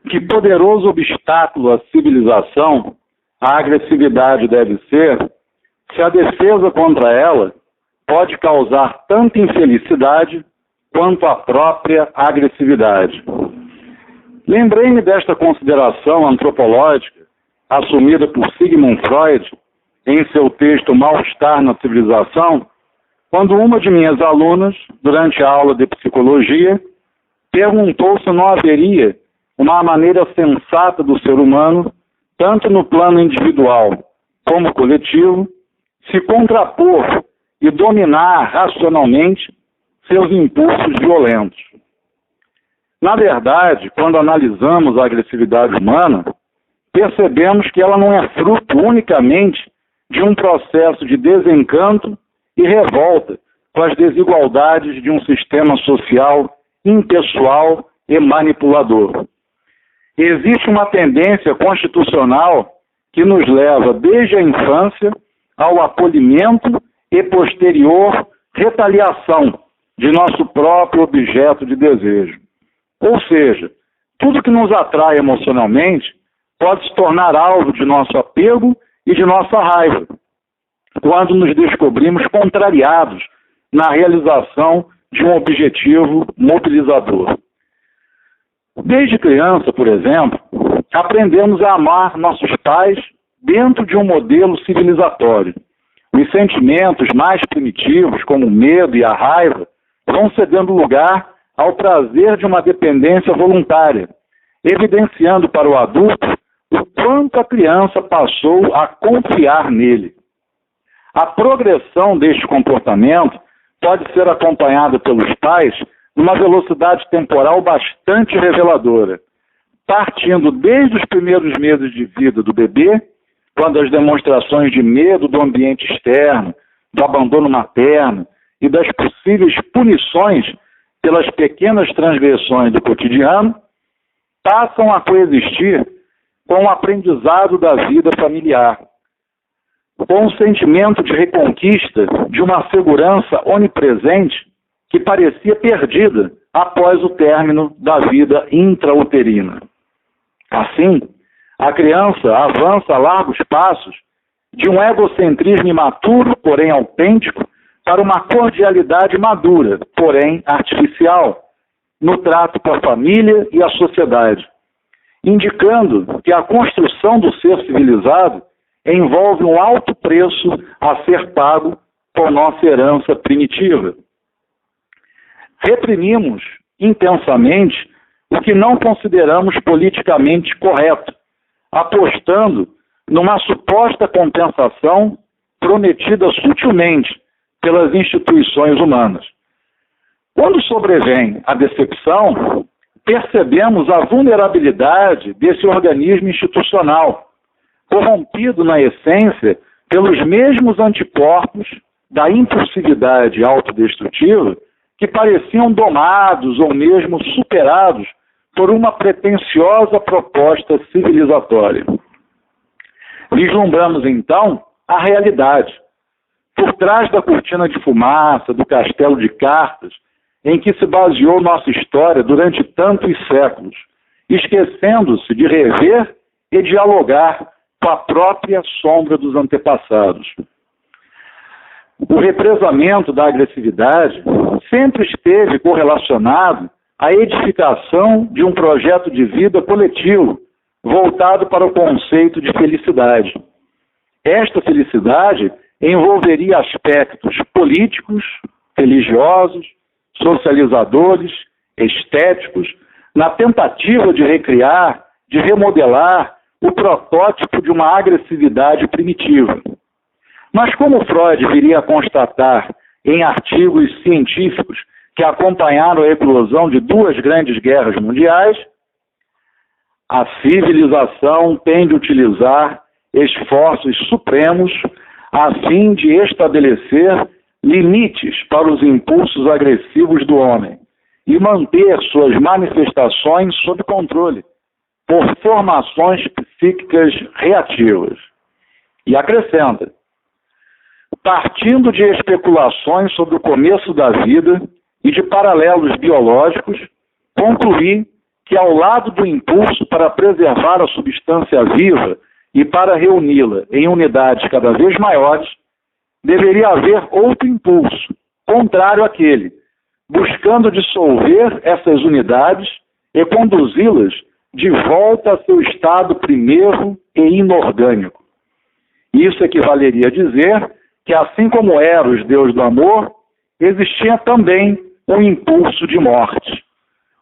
que poderoso obstáculo à civilização a agressividade deve ser, se a defesa contra ela pode causar tanta infelicidade quanto a própria agressividade. Lembrei-me desta consideração antropológica assumida por Sigmund Freud em seu texto Mal-Estar na Civilização, quando uma de minhas alunas, durante a aula de psicologia, perguntou se não haveria uma maneira sensata do ser humano, tanto no plano individual como coletivo, se contrapor e dominar racionalmente seus impulsos violentos. Na verdade, quando analisamos a agressividade humana, percebemos que ela não é fruto unicamente de um processo de desencanto e revolta com as desigualdades de um sistema social impessoal e manipulador. Existe uma tendência constitucional que nos leva desde a infância ao acolhimento e posterior retaliação de nosso próprio objeto de desejo. Ou seja, tudo que nos atrai emocionalmente pode se tornar alvo de nosso apego e de nossa raiva, quando nos descobrimos contrariados na realização de um objetivo mobilizador. Desde criança, por exemplo, aprendemos a amar nossos pais dentro de um modelo civilizatório. Os sentimentos mais primitivos, como o medo e a raiva, vão cedendo lugar ao prazer de uma dependência voluntária, evidenciando para o adulto o quanto a criança passou a confiar nele. A progressão deste comportamento pode ser acompanhada pelos pais numa velocidade temporal bastante reveladora, partindo desde os primeiros meses de vida do bebê, quando as demonstrações de medo do ambiente externo, do abandono materno e das possíveis punições pelas pequenas transgressões do cotidiano, passam a coexistir com o aprendizado da vida familiar, com o sentimento de reconquista de uma segurança onipresente que parecia perdida após o término da vida intrauterina. Assim, a criança avança a largos passos de um egocentrismo imaturo, porém autêntico, para uma cordialidade madura, porém artificial, no trato com a família e a sociedade, indicando que a construção do ser civilizado envolve um alto preço a ser pago por nossa herança primitiva. Reprimimos intensamente o que não consideramos politicamente correto, apostando numa suposta compensação prometida sutilmente pelas instituições humanas. Quando sobrevém a decepção, percebemos a vulnerabilidade desse organismo institucional, corrompido na essência pelos mesmos anticorpos da impulsividade autodestrutiva que pareciam domados ou mesmo superados por uma pretensiosa proposta civilizatória. Vislumbramos, então, a realidade. Por trás da cortina de fumaça, do castelo de cartas, em que se baseou nossa história durante tantos séculos, esquecendo-se de rever e dialogar com a própria sombra dos antepassados. O represamento da agressividade sempre esteve correlacionado à edificação de um projeto de vida coletivo voltado para o conceito de felicidade. Esta felicidade envolveria aspectos políticos, religiosos, socializadores, estéticos, na tentativa de recriar, de remodelar o protótipo de uma agressividade primitiva. Mas como Freud viria a constatar em artigos científicos que acompanharam a eclosão de duas grandes guerras mundiais, a civilização tem de utilizar esforços supremos a fim de estabelecer limites para os impulsos agressivos do homem e manter suas manifestações sob controle por formações psíquicas reativas. E acrescenta, partindo de especulações sobre o começo da vida e de paralelos biológicos, concluí que, ao lado do impulso para preservar a substância viva e para reuni-la em unidades cada vez maiores, deveria haver outro impulso, contrário àquele, buscando dissolver essas unidades e conduzi-las de volta a seu estado primeiro e inorgânico. Isso equivaleria a dizer que, assim como Eros, deus do amor, existia também um impulso de morte.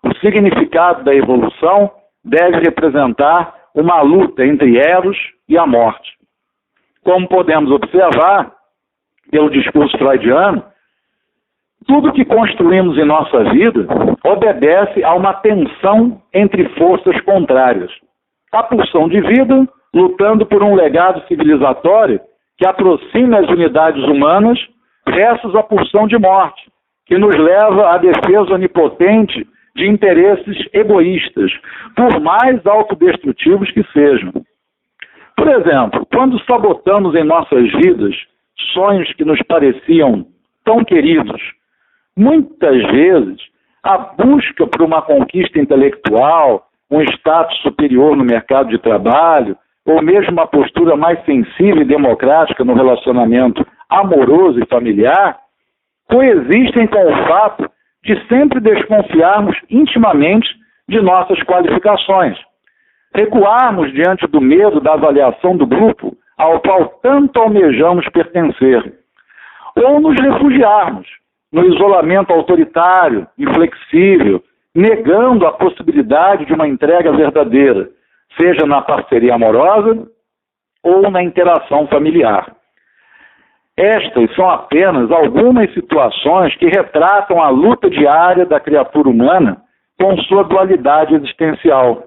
O significado da evolução deve representar uma luta entre Eros e a morte. Como podemos observar, pelo discurso freudiano, tudo que construímos em nossa vida obedece a uma tensão entre forças contrárias. A pulsão de vida, lutando por um legado civilizatório que aproxime as unidades humanas, versus a pulsão de morte, que nos leva à defesa onipotente de interesses egoístas, por mais autodestrutivos que sejam. Por exemplo, quando sabotamos em nossas vidas sonhos que nos pareciam tão queridos, muitas vezes a busca por uma conquista intelectual, um status superior no mercado de trabalho, ou mesmo uma postura mais sensível e democrática no relacionamento amoroso e familiar, coexistem com o fato de sempre desconfiarmos intimamente de nossas qualificações, recuarmos diante do medo da avaliação do grupo ao qual tanto almejamos pertencer, ou nos refugiarmos no isolamento autoritário, inflexível, negando a possibilidade de uma entrega verdadeira, seja na parceria amorosa ou na interação familiar. Estas são apenas algumas situações que retratam a luta diária da criatura humana com sua dualidade existencial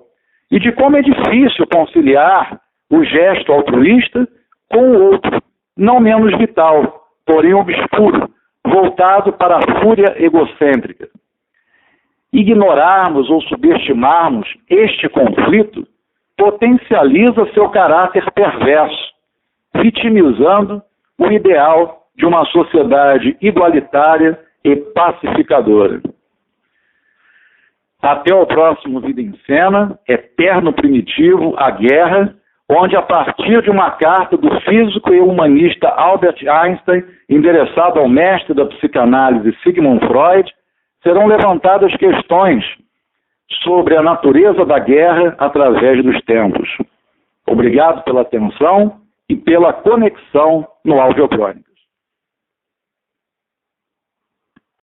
e de como é difícil conciliar o gesto altruísta com o outro, não menos vital, porém obscuro, voltado para a fúria egocêntrica. Ignorarmos ou subestimarmos este conflito potencializa seu caráter perverso, vitimizando o ideal de uma sociedade igualitária e pacificadora. Até o próximo Vida em Cena, eterno primitivo, a guerra, onde a partir de uma carta do físico e humanista Albert Einstein, endereçada ao mestre da psicanálise Sigmund Freud, serão levantadas questões sobre a natureza da guerra através dos tempos. Obrigado pela atenção e pela conexão no Audiocrônica.